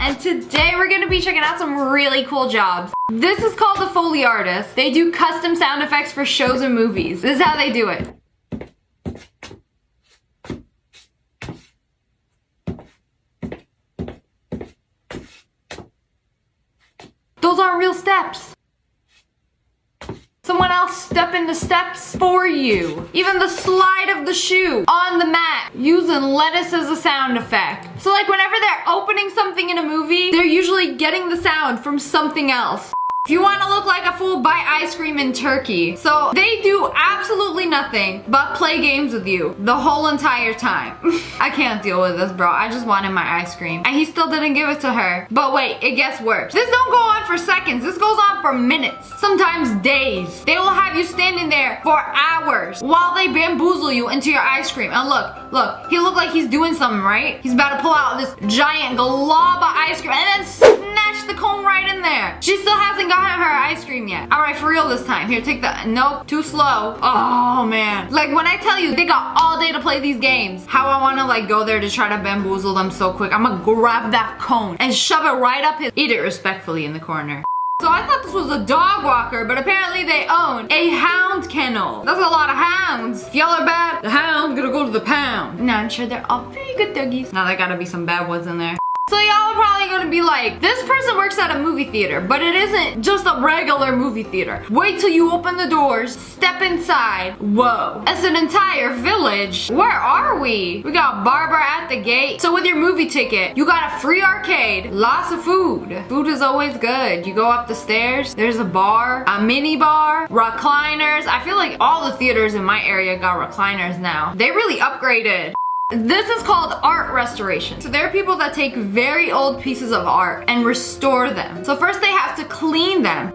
and today we're gonna be checking out some really cool jobs. This is called the Foley Artist. They do custom sound effects for shows and movies. This is how they do it. Those aren't real steps. Someone else step in the steps for you. Even the slide of the shoe on the mat, using lettuce as a sound effect. So like whenever they're opening something in a movie, they're usually getting the sound from something else. If you want to look like a fool, buy ice cream in Turkey. So they do absolutely nothing but play games with you the whole entire time. I can't deal with this, bro. I just wanted my ice cream. And he still didn't give it to her. But wait, it gets worse. This don't go on for seconds. This goes on for minutes. Sometimes days. They will have you standing there for hours while they bamboozle you into your ice cream. And look, he looked like he's doing something, right? He's about to pull out this giant glob of ice cream and then snatch the cone right in there. She still hasn't gotten her ice cream yet. All right, for real this time. Here, take the, nope, too slow. Oh man. Like when I tell you they got all day to play these games, how I want to like go there to try to bamboozle them so quick. I'm gonna grab that cone and shove it right up his, eat it respectfully in the corner. So I thought this was a dog walker, but apparently they own a hound kennel. That's a lot of hounds. If y'all are bad, the hound's gonna go to the pound. No, I'm sure they're all very good doggies. Now there gotta be some bad ones in there. So y'all are probably gonna be like, this person works at a movie theater, but it isn't just a regular movie theater. Wait till you open the doors, step inside. Whoa, it's an entire village. Where are we? We got barber at the gate. So with your movie ticket, you got a free arcade, lots of food. Food is always good. You go up the stairs, there's a bar, a mini bar, recliners. I feel like all the theaters in my area got recliners now. They really upgraded. This is called art restoration. So there are people that take very old pieces of art and restore them. So first they have to clean them.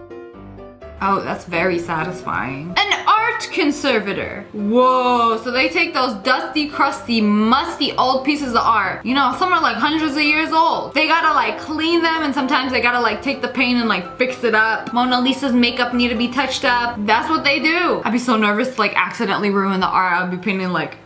Oh, that's very satisfying. An art conservator. Whoa, so they take those dusty, crusty, musty old pieces of art. You know, some are like hundreds of years old. They gotta like clean them, and sometimes they gotta like take the paint and like fix it up. Mona Lisa's makeup need to be touched up. That's what they do. I'd be so nervous to like accidentally ruin the art. I'd be painting like,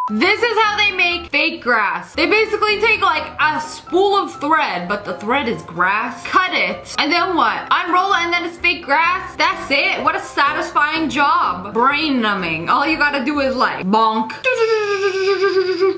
this is how they make fake grass. They basically take like a spool of thread, but the thread is grass, cut it, and then what? Unroll it and then it's fake grass? That's it? What a satisfying job. Brain numbing. All you gotta do is like, bonk.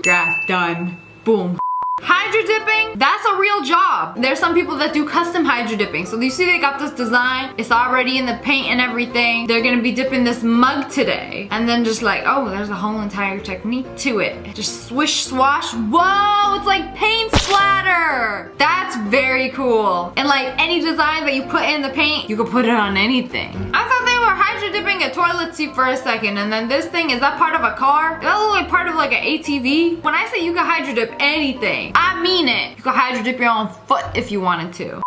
Grass done. Boom. Hydro dipping, that's a real job. There's some people that do custom hydro dipping. So you see they got this design, it's already in the paint and everything. They're gonna be dipping this mug today. And then just like, oh, there's a whole entire technique to it. Just swish, swash, whoa, it's like paint splatter. That's very cool. And like any design that you put in the paint, you can put it on anything. I thought they were hydro dipping a toilet seat for a second, and then this thing, is that part of a car? That look like part of like an ATV? When I say you can hydro dip anything, I mean it. You could hydro dip your own foot if you wanted to.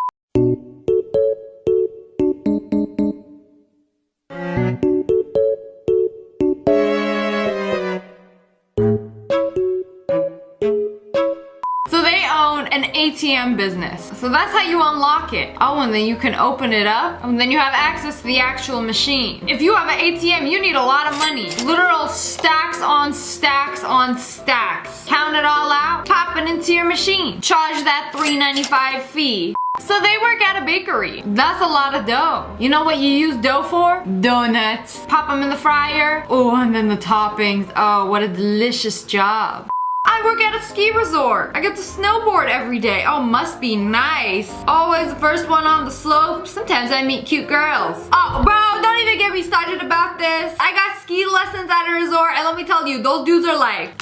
So they own an ATM business. So that's how you unlock it. Oh, and then you can open it up, and then you have access to the actual machine. If you have an ATM, you need a lot of money. Literal stacks on stacks on stacks. Count it all out, pop it into your machine. Charge that $3.95 fee. So they work at a bakery. That's a lot of dough. You know what you use dough for? Donuts. Pop them in the fryer. Oh, and then the toppings. Oh, what a delicious job. I work at a ski resort. I get to snowboard every day. Oh, must be nice. Always the first one on the slope. Sometimes I meet cute girls. Oh, bro, don't even get me started about this. I got ski lessons at a resort, and let me tell you, those dudes are like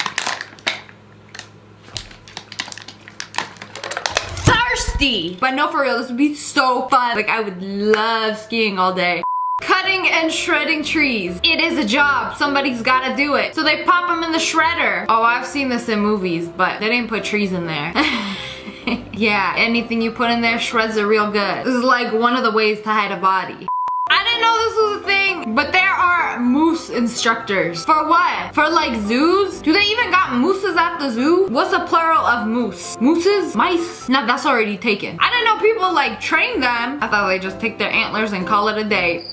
thirsty. But no, for real, this would be so fun. Like, I would love skiing all day. Cutting and shredding trees. It is a job. Somebody's gotta do it. So they pop them in the shredder. Oh, I've seen this in movies, but they didn't put trees in there. Yeah, anything you put in there shreds it real good. This is like one of the ways to hide a body. I didn't know this was a thing, but there are moose instructors. For what? For like zoos? Do they even got mooses at the zoo? What's the plural of moose? Mooses? Mice? No, that's already taken. I didn't know people like train them. I thought they just take their antlers and call it a day.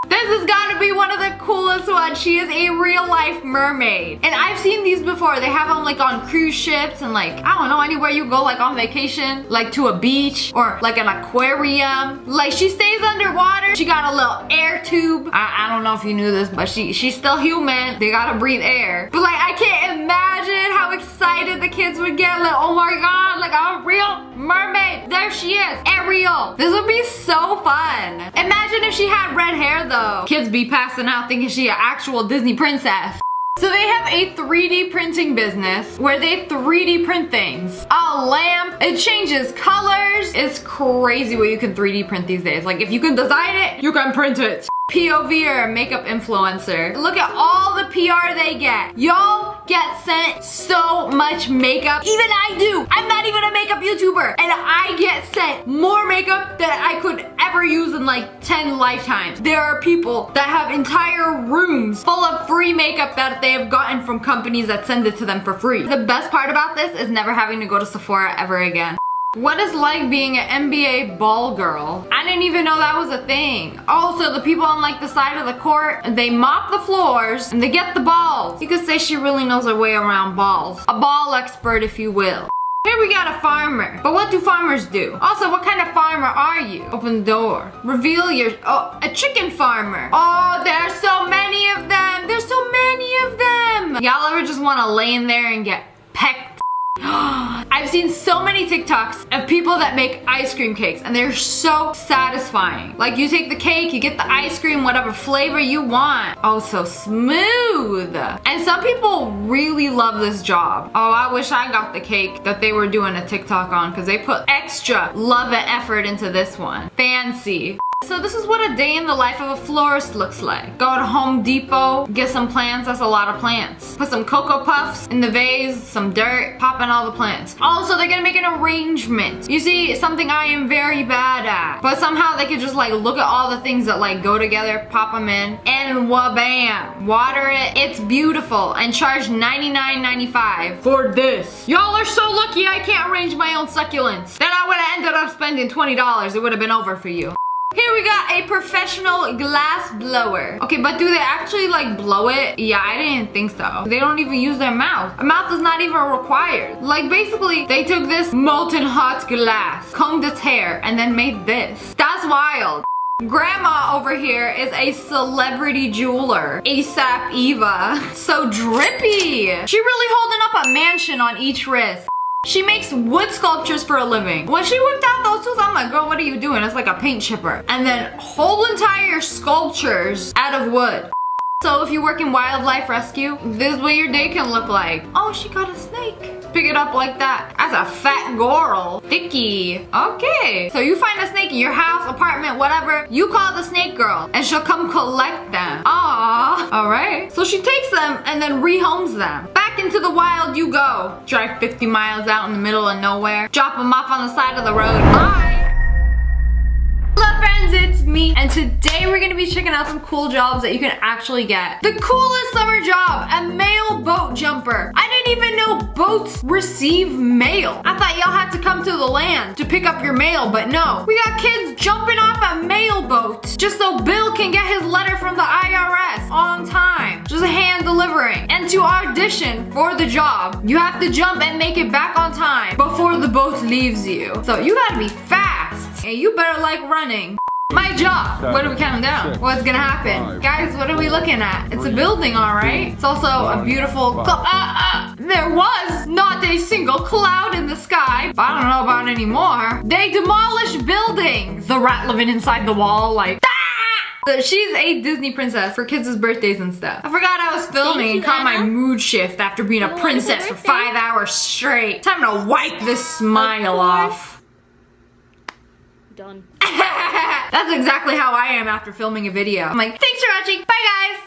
This has got to be one of the coolest ones. She is a real life mermaid. And I've seen these before. They have them like on cruise ships and like, I don't know, anywhere you go like on vacation, like to a beach or like an aquarium. Like she stays underwater. She got a little air tube. I don't know if you knew this, but she's still human. They gotta breathe air. But like, I can't imagine how excited the kids would get. Like, oh my God, like I'm a real mermaid. There she is, Ariel. This would be so fun. Imagine if she had red hair though. Kids be passing out thinking she an actual Disney princess. So they have a 3D printing business where they 3D print things. A lamp, it changes colors. It's crazy what you can 3D print these days. Like if you can design it, you can print it. POV or makeup influencer. Look at all the PR they get. Y'all get sent so much makeup. Even I do. I'm not even a makeup YouTuber. And I get sent more makeup than I could ever use in like 10 lifetimes. There are people that have entire rooms full of free makeup that they have gotten from companies that send it to them for free. The best part about this is never having to go to Sephora ever again. What is like being an NBA ball girl? I didn't even know that was a thing. Also, the people on like the side of the court, they mop the floors and they get the balls. You could say she really knows her way around balls. A ball expert, if you will. Here we got a farmer. But what do farmers do? Also, what kind of farmer are you? Open the door. Reveal your, oh, a chicken farmer. Oh, there's so many of them. There's so many of them. Y'all ever just want to lay in there and get pecked? I've seen so many TikToks of people that make ice cream cakes and they're so satisfying. Like you take the cake, you get the ice cream, whatever flavor you want. Oh, so smooth. And some people really love this job. Oh, I wish I got the cake that they were doing a TikTok on because they put extra love and effort into this one. Fancy. So this is what a day in the life of a florist looks like. Go to Home Depot, get some plants, that's a lot of plants. Put some Cocoa Puffs in the vase, some dirt, pop in all the plants. Also, they're gonna make an arrangement. You see, something I am very bad at. But somehow they could just like look at all the things that like go together, pop them in, and wha-bam. Water it, it's beautiful, and charge $99.95 for this. Y'all are so lucky I can't arrange my own succulents. Then I would've ended up spending $20. It would've been over for you. Here we got a professional glass blower. Okay, but do they actually like blow it? Yeah, I didn't think so. They don't even use their mouth. A mouth is not even required. Like basically, they took this molten hot glass, combed its hair, and then made this. That's wild. Grandma over here is a celebrity jeweler. ASAP Eva. So drippy. She really holding up a mansion on each wrist. She makes wood sculptures for a living. When she whipped out those tools, I'm like, girl, what are you doing? It's like a paint chipper. And then whole entire sculptures out of wood. So if you work in wildlife rescue, this is what your day can look like. Oh, she got a snake. Pick it up like that. That's a fat girl. Thicky. Okay. So you find a snake in your house, apartment, whatever. You call the snake girl and she'll come collect them. Aww. All right. So she takes them and then rehomes them. Back into the wild you go. Drive 50 miles out in the middle of nowhere. Drop them off on the side of the road. Bye. Hello friends, it's me, and today we're gonna be checking out some cool jobs that you can actually get. The coolest summer job, a male boat jumper. I didn't even know boats receive mail. I thought y'all had to come to the land to pick up your mail, but no. We got kids jumping off a mail boat just so Bill can get his letter from the IRS on time. Just hand delivering. And to audition for the job, you have to jump and make it back on time before the boat leaves you. So you gotta be fast. And you better like running. My job. What are we counting down? What's gonna happen? Guys, what are we looking at? It's a building, all right? It's also a beautiful... There was not a single cloud in the sky. But I don't know about anymore. They demolished buildings. The rat living inside the wall, like... So she's a Disney princess for kids' birthdays and stuff. I forgot I was filming and caught my mood shift after being a princess for 5 hours straight. Time to wipe this smile off. Done. That's exactly how I am after filming a video. I'm like, thanks for watching. Bye,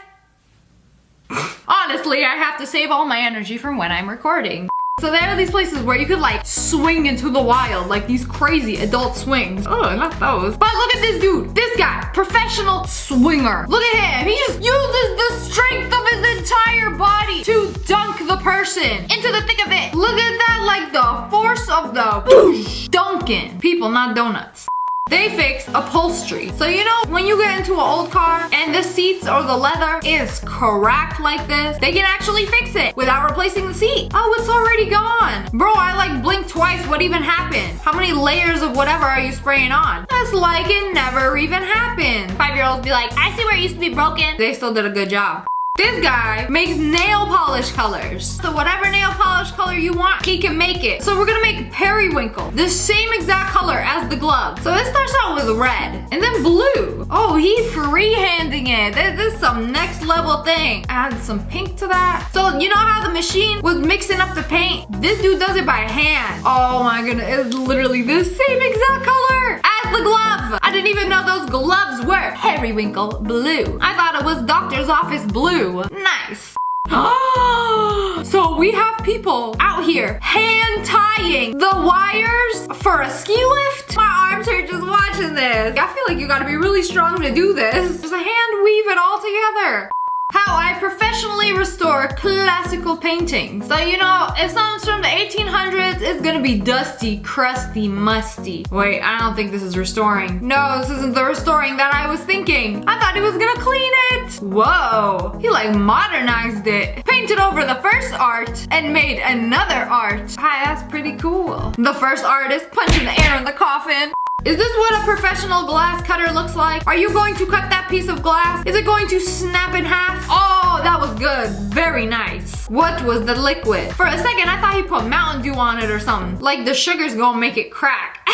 guys. Honestly, I have to save all my energy from when I'm recording. So there are these places where you could like swing into the wild, like these crazy adult swings. Oh, not those. But look at this dude, this guy, professional swinger. Look at him, he just uses the strength of his entire body to dunk the person into the thick of it. Look at that, like the force of the whoosh, dunking. People, not donuts. They fix upholstery. So you know when you get into an old car and the seats or the leather is cracked like this, they can actually fix it without replacing the seat. Oh, it's already gone. Bro, I like blinked twice. What even happened? How many layers of whatever are you spraying on? That's like it never even happened. 5-year-olds be like, I see where it used to be broken. They still did a good job. This guy makes nail polish colors. So whatever nail polish color you want, he can make it. So we're gonna make periwinkle, the same exact color as the glove. So it starts out with red and then blue. Oh, he's freehanding it. This is some next level thing. Add some pink to that. So you know how the machine was mixing up the paint? This dude does it by hand. Oh my goodness, it's literally the same exact color as the glove. I didn't even know those gloves were periwinkle blue. I thought it was doctor's office blue. Nice. So we have people out here hand tying the wires for a ski lift. My arms are just watching this. I feel like you gotta be really strong to do this. Just a hand weave it all together. How I professionally restore classical paintings. So you know, if something's from the 1800s, it's gonna be dusty, crusty, musty. Wait, I don't think this is restoring. No, this isn't the restoring that I was thinking. I thought he was gonna clean it. Whoa, he like modernized it. Painted over the first art and made another art. Hi, that's pretty cool. The first artist punching the air in the coffin. Is this what a professional glass cutter looks like? Are you going to cut that piece of glass? Is it going to snap in half? Oh, that was good. Very nice. What was the liquid? For a second, I thought he put Mountain Dew on it or something. Like the sugar's gonna make it crack.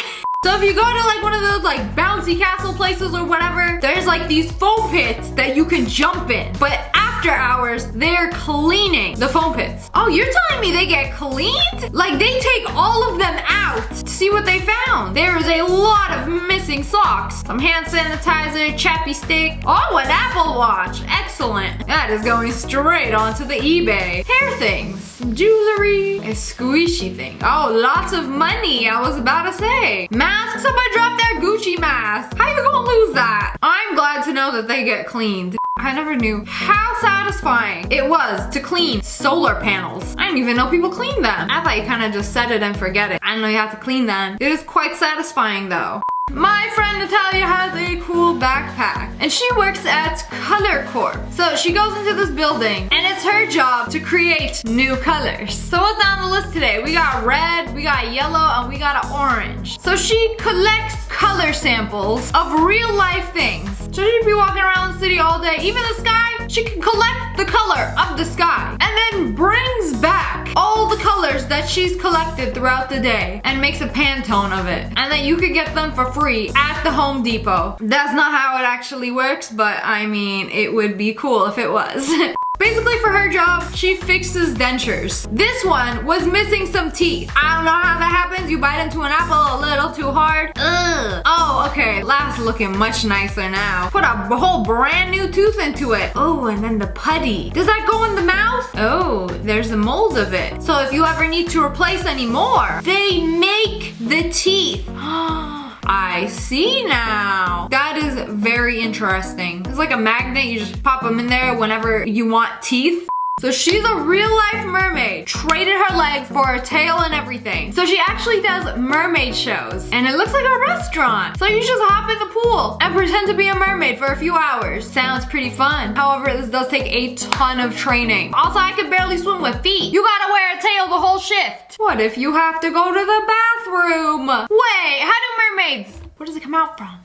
So if you go to like one of those like bouncy castle places or whatever, there's like these foam pits that you can jump in. But after hours, they're cleaning the foam pits. Oh, you're telling me they get cleaned? Like they take all of them out to see what they found. There is a lot of missing socks. Some hand sanitizer, chappy stick. Oh, an Apple Watch. Excellent. That is going straight onto the eBay. Hair things, jewelry, a squishy thing. Oh, lots of money, I was about to say. Masks, somebody dropped their Gucci mask. How you gonna lose that? I'm glad to know that they get cleaned. I never knew how satisfying it was to clean solar panels. I didn't even know people clean them. I thought you kind of just set it and forget it. I didn't know you have to clean them. It is quite satisfying though. My friend Natalia has a cool backpack and she works at Color Corp. So she goes into this building and it's her job to create new colors. So what's on the list today? We got red, we got yellow, and we got an orange. So she collects color samples of real life things. So she'd be walking around the city all day, even the sky. She can collect the color of the sky and then brings back all the colors that she's collected throughout the day and makes a Pantone of it. And then you could get them for free at the Home Depot. That's not how it actually works, but I mean, it would be cool if it was. Basically for her job, she fixes dentures. This one was missing some teeth. I don't know how that happens. You bite into an apple a little too hard. Ugh. Oh, okay. Last looking much nicer now. Put a whole brand new tooth into it. Oh, and then the putty. Does that go in the mouth? Oh, there's a mold of it. So if you ever need to replace any more, they make the teeth. I see now. That is very interesting. It's like a magnet. You just pop them in there whenever you want teeth. So she's a real life mermaid. Traded her legs for her tail and everything. So she actually does mermaid shows. And it looks like a restaurant. So you just hop in the pool and pretend to be a mermaid for a few hours. Sounds pretty fun. However, this does take a ton of training. Also, I could barely swim with feet. You gotta wear a tail the whole shift. What if you have to go to the bathroom? Wait, how do mermaids? Where does it come out from?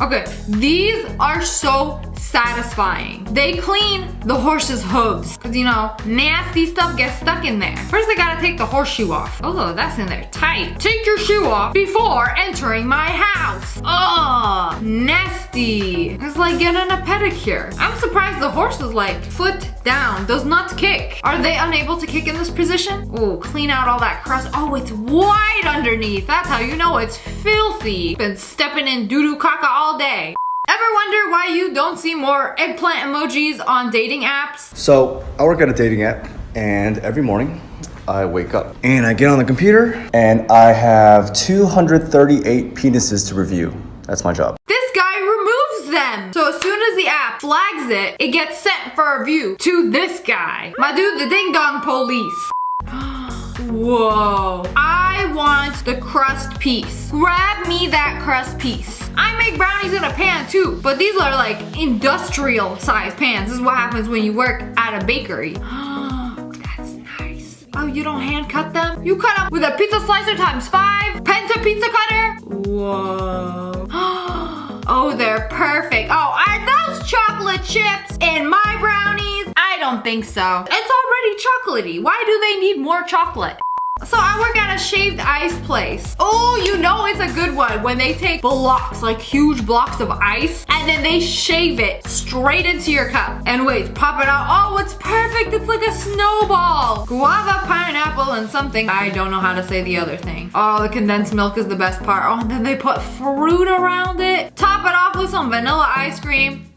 Okay, these are so satisfying. They clean the horse's hooves. Cause you know, nasty stuff gets stuck in there. First they gotta take the horseshoe off. Oh, that's in there tight. Take your shoe off before entering my house. Oh, nasty. It's like getting a pedicure. I'm surprised the horse is like foot down, does not kick. Are they unable to kick in this position? Oh, clean out all that crust. Oh, it's white underneath. That's how you know it's filthy. Been stepping in doo-doo caca all day. Ever wonder why you don't see more eggplant emojis on dating apps? So I work at a dating app and every morning I wake up and I get on the computer and I have 238 penises to review. That's my job. This guy removes them. So as soon as the app flags it, it gets sent for review to this guy. My dude, the ding dong police. Whoa. I want the crust piece. Grab me that crust piece. I make brownies in a pan too, but these are like industrial size pans. This is what happens when you work at a bakery. That's nice. Oh, you don't hand cut them? You cut them with a pizza slicer times 5, Penta pizza cutter. Whoa. Oh, they're perfect. Oh, are those chocolate chips in my brownies? I don't think so. It's already chocolatey. Why do they need more chocolate? So I work at a shaved ice place. Oh, you know it's a good one when they take blocks, like huge blocks of ice, and then they shave it straight into your cup. And wait, pop it out. Oh, it's perfect. It's like a snowball. Guava, pineapple, and something. I don't know how to say the other thing. Oh, the condensed milk is the best part. Oh, and then they put fruit around it. Top it off with some vanilla ice cream.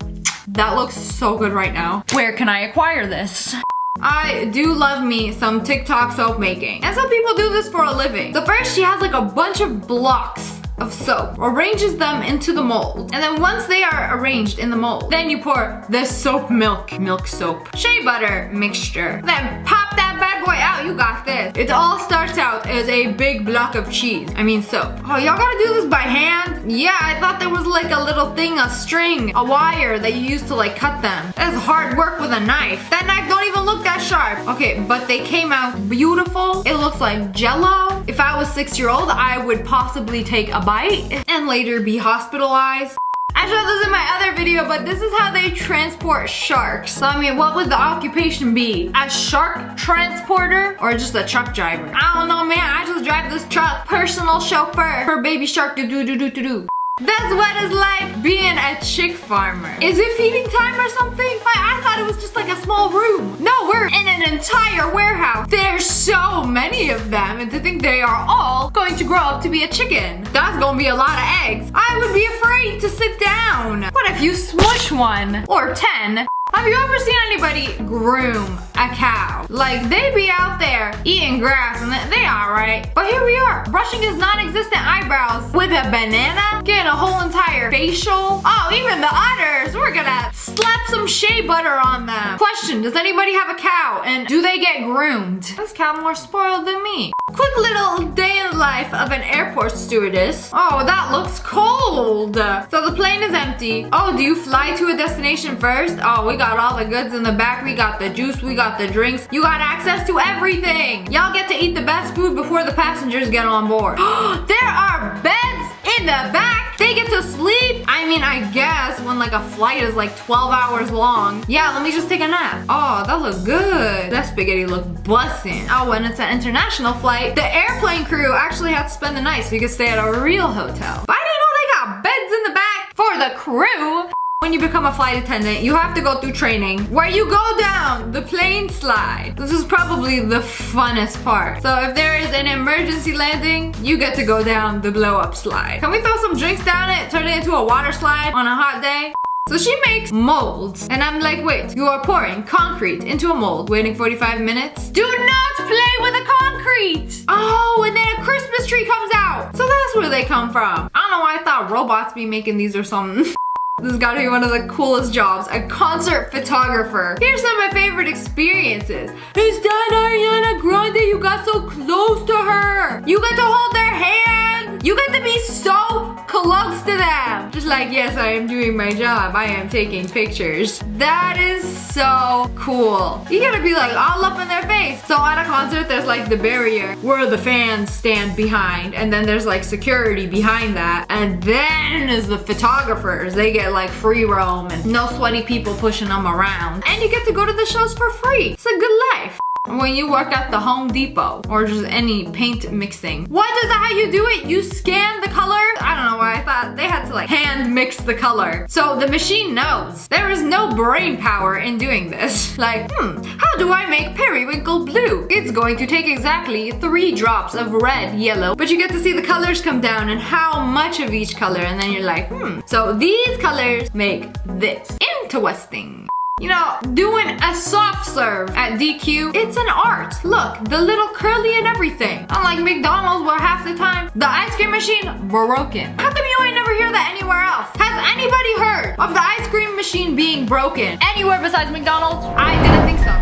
That looks so good right now. Where can I acquire this? I do love me some TikTok soap making. And some people do this for a living. So first she has like a bunch of blocks of soap, arranges them into the mold. And then once they are arranged in the mold, then you pour the soap milk soap, shea butter mixture. Then pop that bad boy out, you got this. It all starts out as a big block of cheese. I mean soap. Oh, y'all gotta do this by hand? Yeah, I thought there was like a little thing, a string, a wire that you use to like cut them. That's hard work with a knife. That knife don't even look that sharp. Okay, but they came out beautiful. It looks like Jell-O. If I was 6-year-old, I would possibly take a bite and later be hospitalized. I showed this in my other video, but this is how they transport sharks. So I mean, what would the occupation be? A shark transporter or just a truck driver? I don't know, man. I just drive this truck. Personal chauffeur for baby shark do. That's what it's like being a chick farmer. Is it feeding time or something? I thought it was just like a small room. No, we're in an entire warehouse. There's so many of them, and to think they are all going to grow up to be a chicken. That's gonna be a lot of eggs. I would be afraid to sit down. What if you smush one? Or 10? Have you ever seen anybody groom a cow? Like, they be out there eating grass and they alright. But here we are, brushing his non-existent eyebrows with a banana, getting a whole entire facial. Oh, even the udders, we're gonna slap some shea butter on them. Question, does anybody have a cow and do they get groomed? This cow more spoiled than me. Quick little day in the life of an airport stewardess. Oh, that looks cold. So the plane is empty. Oh, do you fly to a destination first? Oh, we got all the goods in the back. We got the juice, we got the drinks. You got access to everything. Y'all get to eat the best food before the passengers get on board. There are beds in the back. They get to sleep. I mean, I guess when like a flight is like 12 hours long. Yeah, let me just take a nap. Oh, that looks good. That spaghetti look bussin'. Oh, when it's an international flight, the airplane crew actually had to spend the night so you could stay at a real hotel. But I didn't know they got beds in the back for the crew. When you become a flight attendant, you have to go through training where you go down the plane slide. This is probably the funnest part. So if there is an emergency landing, you get to go down the blow up slide. Can we throw some drinks down it, turn it into a water slide on a hot day? So she makes molds, and I'm like, wait, you are pouring concrete into a mold, waiting 45 minutes? Do not play with the concrete! Oh, and then a Christmas tree comes out. So that's where they come from. I don't know why I thought robots be making these or something. This has got to be one of the coolest jobs, a concert photographer. Here's some of my favorite experiences. Is that Ariana Grande? You got so close to her. You got to hold their hand. You got to be so close to them. Just like, yes, I am doing my job. I am taking pictures. That is so cool. You gotta be like all up in their face. So at a concert, there's like the barrier where the fans stand behind, and then there's like security behind that. And then is the photographers. They get like free roam and no sweaty people pushing them around. And you get to go to the shows for free. It's a good life. When you work at the Home Depot or just any paint mixing. What is that how you do it? You scan the color? I don't know why I thought they had to like hand mix the color. So the machine knows. There is no brain power in doing this. Like, how do I make periwinkle blue? It's going to take exactly 3 drops of red, yellow, but you get to see the colors come down and how much of each color, and then you're like, so these colors make this. Interesting. You know, doing a soft serve at DQ, it's an art. Look, the little curly and everything. Unlike McDonald's where half the time, the ice cream machine broken. How come you ain't never hear that anywhere else? Has anybody heard of the ice cream machine being broken anywhere besides McDonald's? I didn't think so.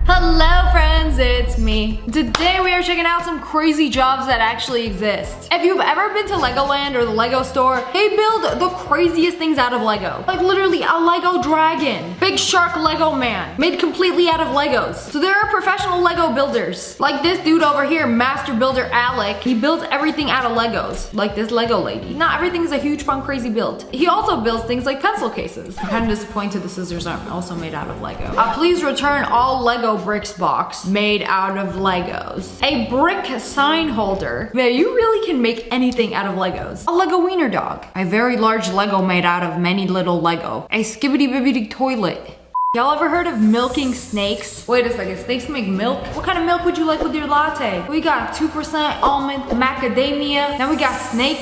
Hello friends, it's me. Today we are checking out some crazy jobs that actually exist. If you've ever been to Legoland or the Lego store, they build the craziest things out of Lego. Like literally a Lego dragon, big shark Lego man, made completely out of Legos. So there are professional Lego builders. Like this dude over here, Master Builder Alec, he builds everything out of Legos. Like this Lego lady. Not everything is a huge fun crazy build. He also builds things like pencil cases. I'm kind of disappointed the scissors aren't also made out of Lego. Please return all Lego bricks box made out of Legos. A brick sign holder. Man, you really can make anything out of Legos. A Lego wiener dog. A very large Lego made out of many little Lego. A skibbity bibbity toilet. Y'all ever heard of milking snakes? Wait a second, snakes make milk? What kind of milk would you like with your latte? We got 2% almond macadamia. Then we got snake.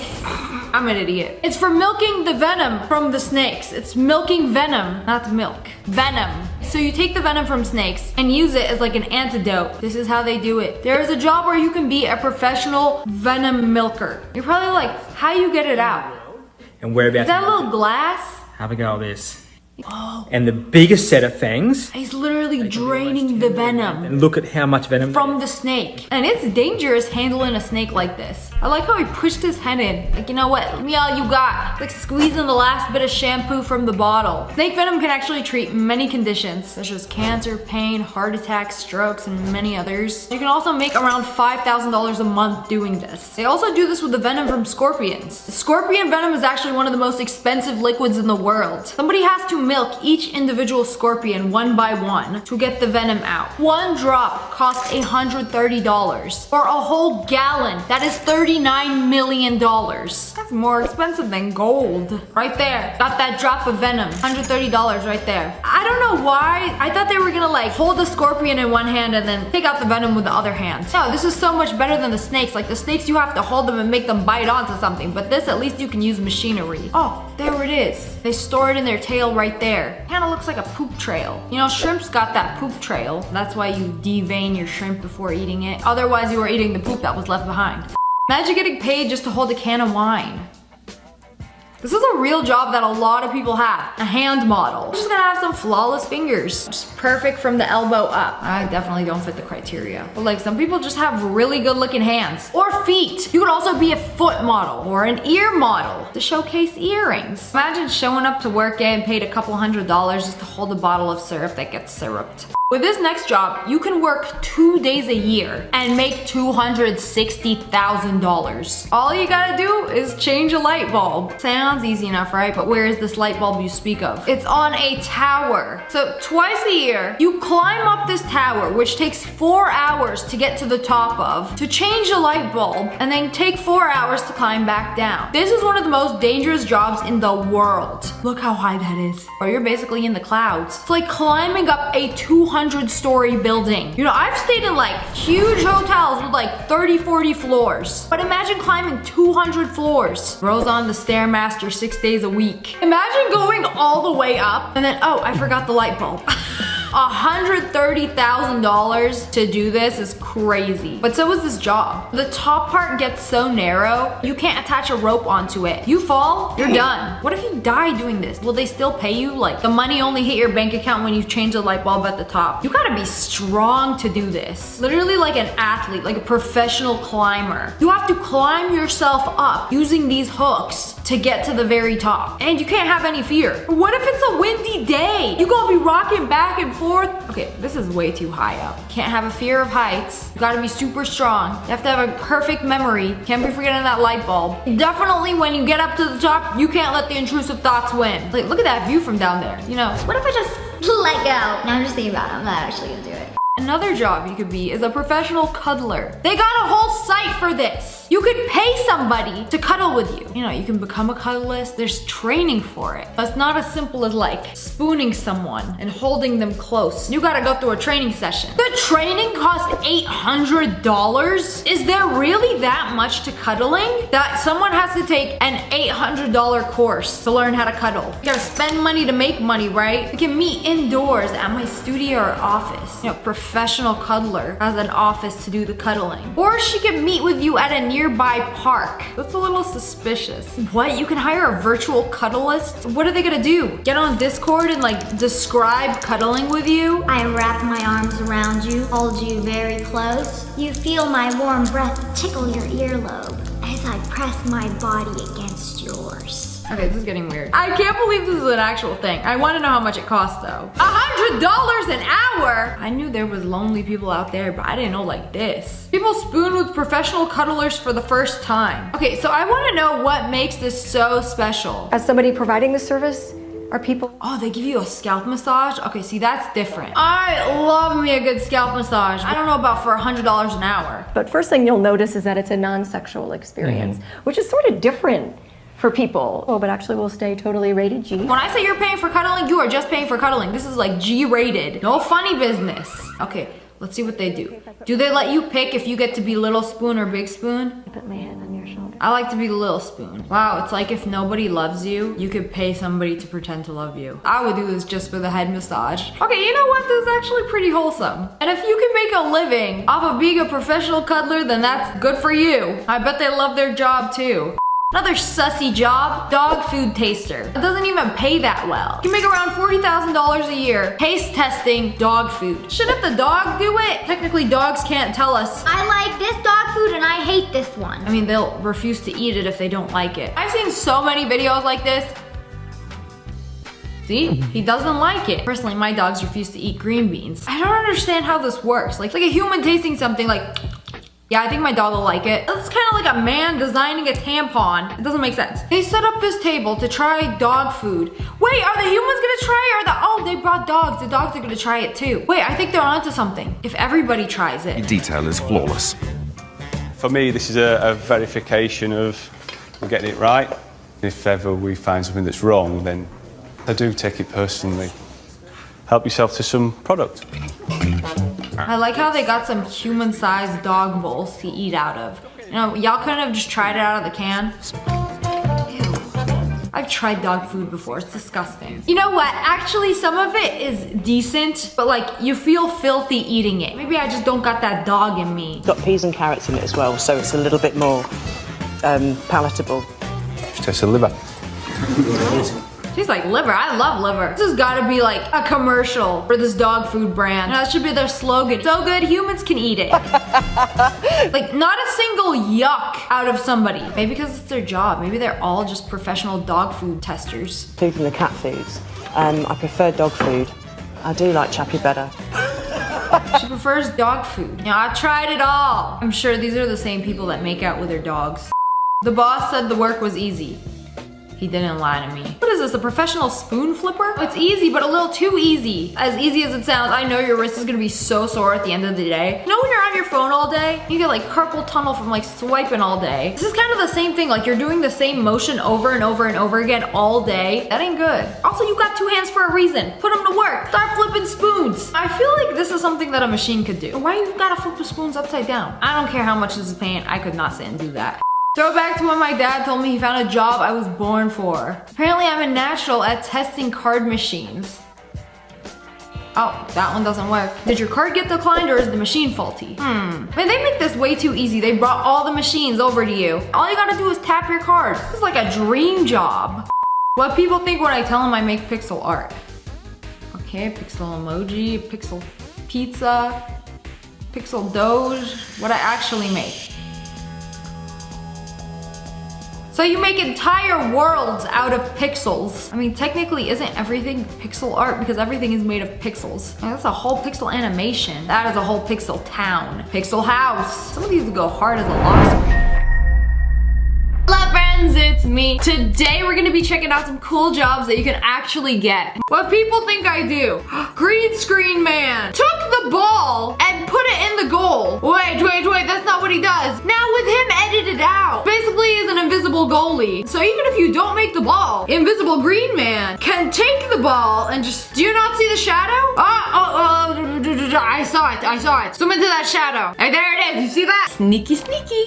I'm an idiot. It's for milking the venom from the snakes. It's milking venom, not milk. Venom. So you take the venom from snakes and use it as like an antidote. This is how they do it. There is a job where you can be a professional venom milker. You're probably like, how you get it out? And we're about Is that a little glass? have a go at this. Oh. And the biggest set of fangs. He's literally draining the venom. And look at how much venom From the snake. And it's dangerous handling a snake like this. I like how he pushed his head in. Like, you know what? Give me all you got. Like squeezing the last bit of shampoo from the bottle. Snake venom can actually treat many conditions, such as cancer, pain, heart attacks, strokes, and many others. You can also make around $5,000 a month doing this. They also do this with the venom from scorpions. The scorpion venom is actually one of the most expensive liquids in the world. Somebody has to milk each individual scorpion one by one to get the venom out. One drop costs $130. For a whole gallon, that is $39 million. That's more expensive than gold. Right there, got that drop of venom. $130 right there. I don't know why. I thought they were gonna like hold the scorpion in one hand and then take out the venom with the other hand. No, this is so much better than the snakes. Like the snakes, you have to hold them and make them bite onto something. But this, at least you can use machinery. Oh, there it is. They store it in their tail right there. Kinda looks like a poop trail. You know, shrimp's got that poop trail. That's why you devein your shrimp before eating it. Otherwise, you are eating the poop that was left behind. Imagine getting paid just to hold a can of wine. This is a real job that a lot of people have. A hand model. I'm just gonna have some flawless fingers. Just perfect from the elbow up. I definitely don't fit the criteria. But like some people just have really good looking hands. Or feet. You could also be a foot model or an ear model to showcase earrings. Imagine showing up to work getting paid a couple $100 just to hold a bottle of syrup that gets syruped. With this next job, you can work 2 days a year and make $260,000. All you gotta do is change a light bulb. Sounds easy enough, right? But where is this light bulb you speak of? It's on a tower. So twice a year, you climb up this tower, which takes 4 hours to get to the top of, to change the light bulb, and then take 4 hours to climb back down. This is one of the most dangerous jobs in the world. Look how high that is. Or you're basically in the clouds. It's like climbing up a 200-story building. You know, I've stayed in like huge hotels with like 30, 40 floors. But imagine climbing 200 floors. Rose on the Stairmaster 6 days a week. Imagine going all the way up and then, oh, I forgot the light bulb. $130,000 to do this is crazy. But so is this job. The top part gets so narrow, you can't attach a rope onto it. You fall, you're done. What if you die doing this? Will they still pay you? Like the money only hit your bank account when you change the light bulb at the top. You gotta be strong to do this. Literally like an athlete, like a professional climber. You have to climb yourself up using these hooks to get to the very top. And you can't have any fear. What if it's a windy day? You gonna be rocking back and forth. Okay, this is way too high up. Can't have a fear of heights. You gotta be super strong. You have to have a perfect memory. Can't be forgetting that light bulb. Definitely when you get up to the top, you can't let the intrusive thoughts win. Like, look at that view from down there. You know, what if I just let go? No, I'm just thinking about it. I'm not actually gonna do it. Another job you could be is a professional cuddler. They got a whole site for this. You could pay somebody to cuddle with you. You know, you can become a cuddlist. There's training for it. It's not as simple as like spooning someone and holding them close. You gotta go through a training session. The training costs $800? Is there really that much to cuddling? That someone has to take an $800 course to learn how to cuddle. You gotta spend money to make money, right? We can meet indoors at my studio or office. You know, professional cuddler has an office to do the cuddling. Or she can meet with you at a nearby park. That's a little suspicious. What? You can hire a virtual cuddlist? What are they gonna do? Get on Discord and like describe cuddling with you? I wrap my arms around you, hold you very close. You feel my warm breath tickle your earlobe as I press my body against yours. Okay, this is getting weird. I can't believe this is an actual thing. I want to know how much it costs though. $100 an hour? I knew there was lonely people out there, but I didn't know like this. People spoon with professional cuddlers for the first time. Okay, so I want to know what makes this so special. As somebody providing the service, are people... Oh, they give you a scalp massage? Okay, see, that's different. I love me a good scalp massage. I don't know about for $100 an hour. But first thing you'll notice is that it's a non-sexual experience, which is sort of different for people. Oh, but actually we'll stay totally rated G. When I say you're paying for cuddling, you are just paying for cuddling. This is like G-rated. No funny business. Okay, let's see what they do. Do they let you pick if you get to be little spoon or big spoon? I put my hand on your shoulder. I like to be the little spoon. Wow, it's like if nobody loves you, you could pay somebody to pretend to love you. I would do this just for the head massage. Okay, you know what? This is actually pretty wholesome. And if you can make a living off of being a professional cuddler, then that's good for you. I bet they love their job too. Another sussy job, dog food taster. It doesn't even pay that well. You make around $40,000 a year taste testing dog food. Shouldn't the dog do it? Technically, dogs can't tell us. I like this dog food and I hate this one. I mean, they'll refuse to eat it if they don't like it. I've seen so many videos like this. See, he doesn't like it. Personally, my dogs refuse to eat green beans. I don't understand how this works. Like, it's like a human tasting something like, yeah, I think my dog will like it. It's kind of like a man designing a tampon. It doesn't make sense. They set up this table to try dog food. Wait, are the humans gonna try it or oh, they brought dogs. The dogs are gonna try it too. Wait, I think they're onto something. If everybody tries it. The detail is flawless. For me, this is a verification of we're getting it right. If ever we find something that's wrong, then I do take it personally. Help yourself to some product. I like how they got some human-sized dog bowls to eat out of. You know, y'all couldn't have just tried it out of the can. Ew. I've tried dog food before, it's disgusting. You know what, actually some of it is decent, but like you feel filthy eating it. Maybe I just don't got that dog in me. Got peas and carrots in it as well, so it's a little bit more palatable. Just taste the liver. Tastes like liver. I love liver. This has got to be like a commercial for this dog food brand. And that should be their slogan. So good, humans can eat it. Like, not a single yuck out of somebody. Maybe because it's their job. Maybe they're all just professional dog food testers. Including the cat foods. I prefer dog food. I do like Chappie better. She prefers dog food. You know, I tried it all. I'm sure these are the same people that make out with their dogs. The boss said the work was easy. He didn't lie to me. What is this, a professional spoon flipper? It's easy, but a little too easy. As easy as it sounds, I know your wrist is gonna be so sore at the end of the day. You know when you're on your phone all day? You get like carpal tunnel from like swiping all day. This is kind of the same thing, like you're doing the same motion over and over and over again all day. That ain't good. Also, you got two hands for a reason. Put them to work. Start flipping spoons. I feel like this is something that a machine could do. Why you gotta flip the spoons upside down? I don't care how much this is paying, I could not sit and do that. Throwback to when my dad told me he found a job I was born for. Apparently I'm a natural at testing card machines. Oh, that one doesn't work. Did your card get declined or is the machine faulty? Man, they make this way too easy. They brought all the machines over to you. All you gotta do is tap your card. This is like a dream job. What people think when I tell them I make pixel art. Okay, pixel emoji, pixel pizza, pixel doge, what I actually make. So you make entire worlds out of pixels. I mean, technically isn't everything pixel art because everything is made of pixels. And that's a whole pixel animation. That is a whole pixel town. Pixel house. Some of these go hard as a lock screen. Hello friends, it's me. Today we're gonna be checking out some cool jobs that you can actually get. What people think I do. Green screen man took the ball and put it in the goal. Wait, that's not what he does. Now with him edited out. Basically he's an invisible goalie. So even if you don't make the ball, invisible green man can take the ball and just, do you not see the shadow? I saw it. Zoom into that shadow. And there it is, you see that? Sneaky.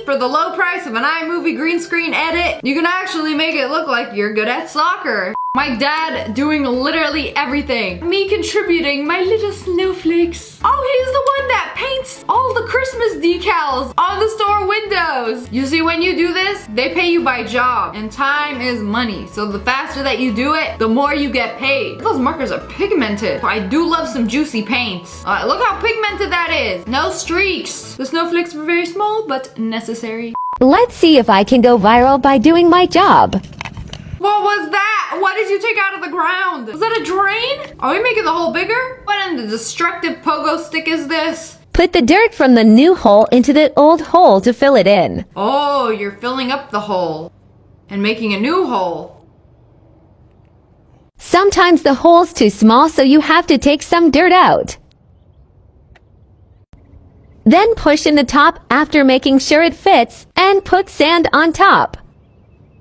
For the low price of an iMovie green screen edit, you can actually make it look like you're good at soccer. My dad doing literally everything. Me contributing my little snowflakes. Oh, he's the one that paints all the Christmas decals on the store windows. You see, when you do this, they pay you by job, and time is money. So the faster that you do it, the more you get paid. Those markers are pigmented. I do love some juicy paints. Look how pigmented that is. No streaks. The snowflakes were very small, but necessary. Let's see if I can go viral by doing my job. What was that? What did you take out of the ground? Was that a drain? Are we making the hole bigger? What in the destructive pogo stick is this? Put the dirt from the new hole into the old hole to fill it in. Oh, you're filling up the hole and making a new hole. Sometimes the hole's too small, so you have to take some dirt out. Then push in the top after making sure it fits and put sand on top.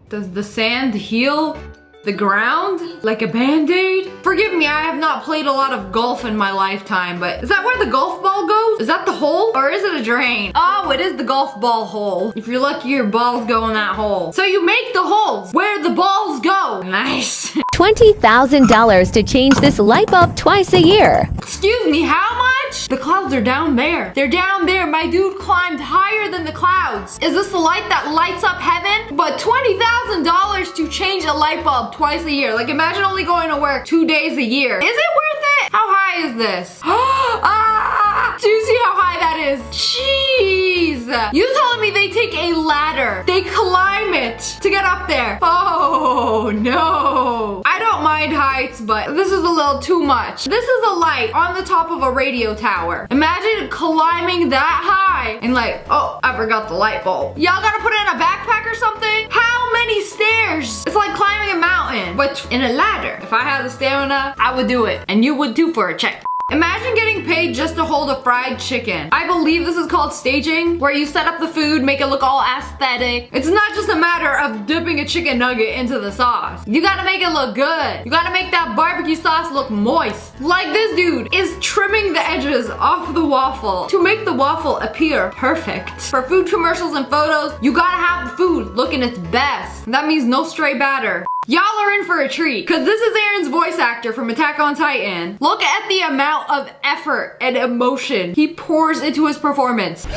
Does the sand heal the ground like a band-aid? Forgive me, I have not played a lot of golf in my lifetime, but is that where the golf ball goes? Is that the hole or is it a drain? Oh, it is the golf ball hole. If you're lucky, your balls go in that hole. So you make the holes where the balls go. Nice. $20,000 to change this light bulb twice a year. Excuse me, how much? The clouds are down there. They're down there. My dude climbed higher than the clouds. Is this the light that lights up heaven? But $20,000 to change a light bulb twice a year. Like, imagine only going to work 2 days a year. Is it worth it? How high is this? Ah! Do you see how high that is? Jeez. You telling me they take a ladder, they climb it to get up there? Oh no. I don't mind heights, but this is a little too much. This is a light on the top of a radio tower. Imagine climbing that high and like, oh, I forgot the light bulb. Y'all gotta put it in a backpack or something? How many stairs? It's like climbing a mountain, but in a ladder. If I had the stamina, I would do it. And you would too for a check. Imagine getting paid just to hold a fried chicken. I believe this is called staging, where you set up the food, make it look all aesthetic. It's not just a matter of dipping a chicken nugget into the sauce. You gotta make it look good. You gotta make that barbecue sauce look moist. Like this dude is trimming the edges off the waffle to make the waffle appear perfect. For food commercials and photos, you gotta have the food looking its best. That means no stray batter. Y'all are in for a treat, because this is Aaron's voice actor from Attack on Titan. Look at the amount of effort and emotion he pours into his performance.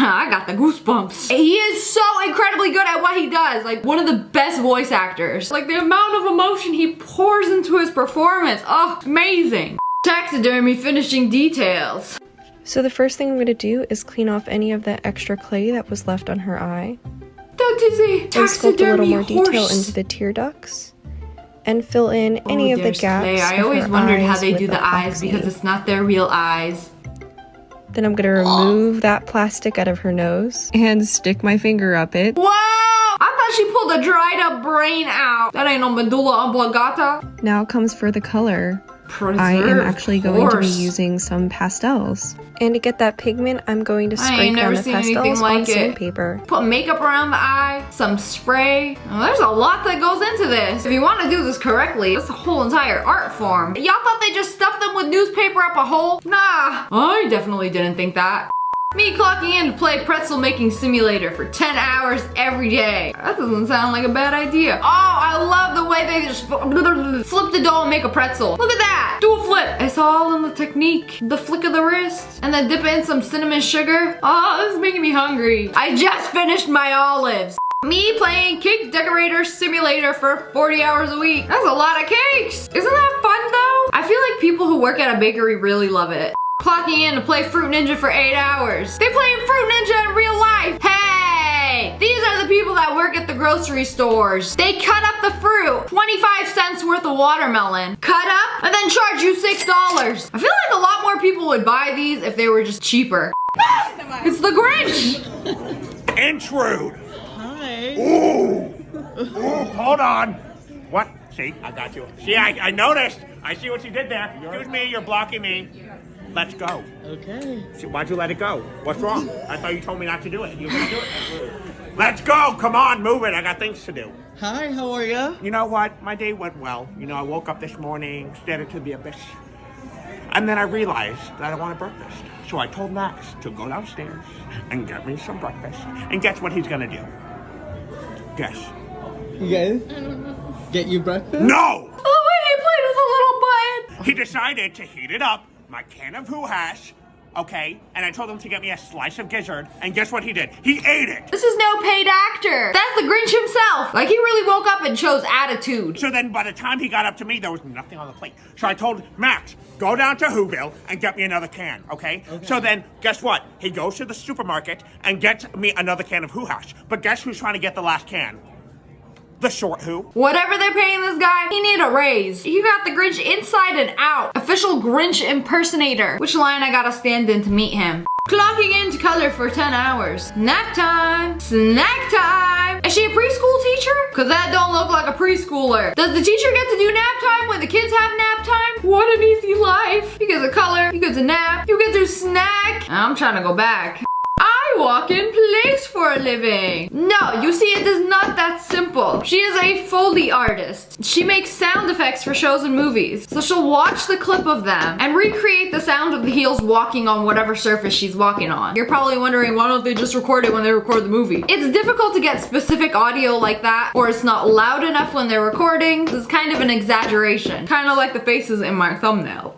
I got the goosebumps. He is so incredibly good at what he does. Like, one of the best voice actors. Like, the amount of emotion he pours into his performance. Oh, amazing. Taxidermy finishing details. So the first thing I'm going to do is clean off any of that extra clay that was left on her eye. That is a And sculpt a little more taxidermy detail horse. into the tear ducts. And fill in any of the There's gaps. clay. I of always her wondered how eyes they with do the eyes epoxy. because it's not their real eyes. Then I'm gonna remove that plastic out of her nose and stick my finger up it. Wow! I thought she pulled a dried up brain out. That ain't no medulla oblongata. Now comes for the color. Preserved I am actually going to be horse. using some pastels. And to get that pigment, I'm going to I ain't scrape never down the seen anything pastels like on it. sandpaper. Put makeup around the eye, some spray. Oh, there's a lot that goes into this. If you want to do this correctly, it's a whole entire art form. Y'all thought they just stuffed them with newspaper up a hole? Nah, I definitely didn't think that. Me clocking in to play pretzel making simulator for 10 hours every day. That doesn't sound like a bad idea. Oh, I love the way they just flip the dough and make a pretzel. Look at that. Do a flip. It's all in the technique. The flick of the wrist. And then dip in some cinnamon sugar. Oh, this is making me hungry. I just finished my olives. Me playing cake decorator simulator for 40 hours a week. That's a lot of cakes. Isn't that fun though? I feel like people who work at a bakery really love it. Clocking in to play Fruit Ninja for 8 hours. They play Fruit Ninja in real life. Hey, these are the people that work at the grocery stores. They cut up the fruit, 25 cents worth of watermelon, cut up, and then charge you $6. I feel like a lot more people would buy these if they were just cheaper. It's the Grinch. Intrude. Hi. Ooh, hold on. What? See, I got you. See, I noticed. I see what you did there. Excuse me, you're blocking me. Let's go. Okay. See, why'd you let it go? What's wrong? I thought you told me not to do it. You were gonna do it. Let's go. Come on, move it. I got things to do. Hi, how are ya? You know what? My day went well. You know, I woke up this morning, stared into the abyss. And then I realized that I wanted breakfast. So I told Max to go downstairs and get me some breakfast. And guess what he's gonna do? Guess. You guys get you breakfast? No! Oh, wait, he played with a little button. He decided to heat it up, my can of hoo hash, okay? And I told him to get me a slice of gizzard, and guess what he did? He ate it! This is no paid actor. That's the Grinch himself. Like, he really woke up and chose attitude. So then by the time he got up to me, there was nothing on the plate. So I told Max, go down to Whoville and get me another can, okay? So then, guess what? He goes to the supermarket and gets me another can of hoo hash. But guess who's trying to get the last can? The short who. Whatever they're paying this guy, he need a raise. You got the Grinch inside and out. Official Grinch impersonator. Which line I gotta stand in to meet him? Clocking into color for 10 hours. Nap time. Snack time. Is she a preschool teacher? Cause that don't look like a preschooler. Does the teacher get to do nap time when the kids have nap time? What an easy life. You get to color, you get to nap, you get to snack. I'm trying to go back. I walk in place for a living. No, you see, it is not that simple. She is a Foley artist. She makes sound effects for shows and movies. So she'll watch the clip of them and recreate the sound of the heels walking on whatever surface she's walking on. You're probably wondering, why don't they just record it when they record the movie? It's difficult to get specific audio like that, or it's not loud enough when they're recording. This is kind of an exaggeration. Kind of like the faces in my thumbnail.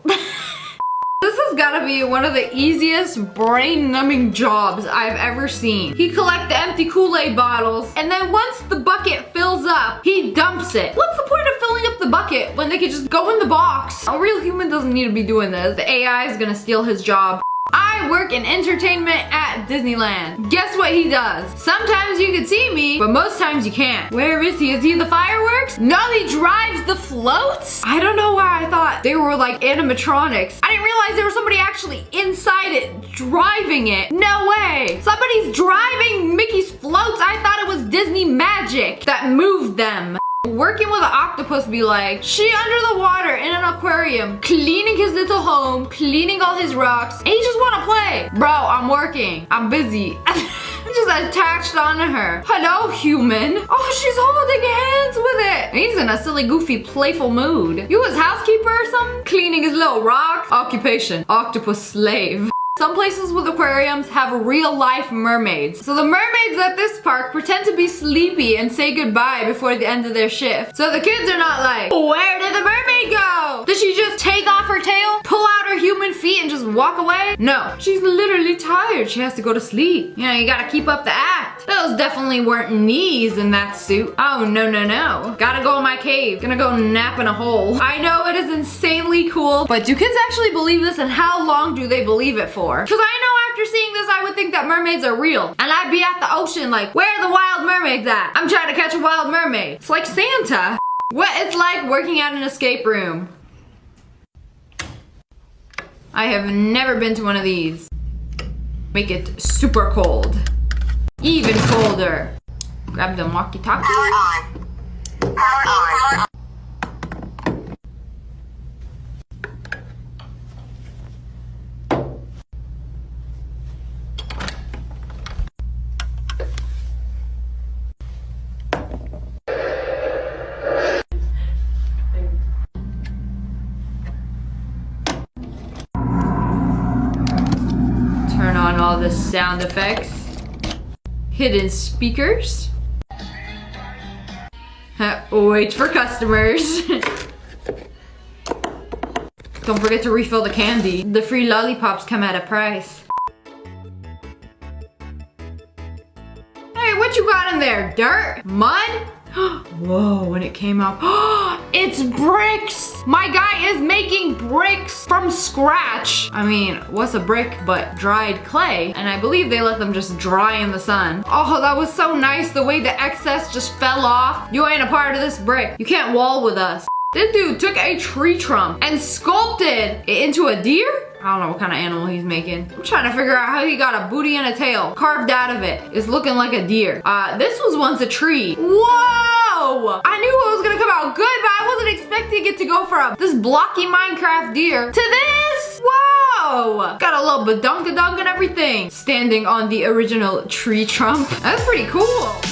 This has gotta be one of the easiest brain-numbing jobs I've ever seen. He collects the empty Kool-Aid bottles, and then once the bucket fills up, he dumps it. What's the point of filling up the bucket when they could just go in the box? A real human doesn't need to be doing this. The AI is gonna steal his job. I work in entertainment at Disneyland. Guess what he does? Sometimes you can see me, but most times you can't. Where is he? Is he in the fireworks? No, he drives the floats? I don't know why I thought they were like animatronics. I didn't realize there was somebody actually inside it driving it. No way. Somebody's driving Mickey's floats. I thought it was Disney magic that moved them. Working with an octopus be like, she under the water in an aquarium, cleaning his little home, cleaning all his rocks, and he just wanna play. Bro, I'm working. I'm busy. I'm just attached onto her. Hello, human. Oh, she's holding hands with it. He's in a silly, goofy, playful mood. You his housekeeper or something? Cleaning his little rocks? Occupation, octopus slave. Some places with aquariums have real life mermaids. So the mermaids at this park pretend to be sleepy and say goodbye before the end of their shift. So the kids are not like, where did the mermaid go? Did she just take off her tail, pull out her human feet and just walk away? No, she's literally tired. She has to go to sleep. You know, you gotta keep up the act. Those definitely weren't knees in that suit. Oh, no, no, no. Gotta go in my cave. Gonna go nap in a hole. I know it is insanely cool, but do kids actually believe this, and how long do they believe it for? Because I know after seeing this, I would think that mermaids are real. And I'd be at the ocean like, where are the wild mermaids at? I'm trying to catch a wild mermaid. It's like Santa. What it's like working at an escape room. I have never been to one of these. Make it super cold. Even colder. Grab the walkie-talkie. Power on. Turn on all the sound effects. Hidden speakers. Wait for customers. Don't forget to refill the candy. The free lollipops come at a price. Hey, what you got in there? Dirt? Mud? Whoa, when it came out, it's bricks! My guy is making bricks from scratch. I mean, what's a brick but dried clay? And I believe they let them just dry in the sun. Oh, that was so nice, the way the excess just fell off. You ain't a part of this brick. You can't wall with us. This dude took a tree trunk and sculpted it into a deer? I don't know what kind of animal he's making. I'm trying to figure out how he got a booty and a tail carved out of it. It's looking like a deer. This was once a tree. Whoa! I knew it was gonna come out good, but I wasn't expecting it to go from this blocky Minecraft deer to this. Whoa! Whoa! Got a little badunkadunk and everything. Standing on the original tree trunk. That's pretty cool.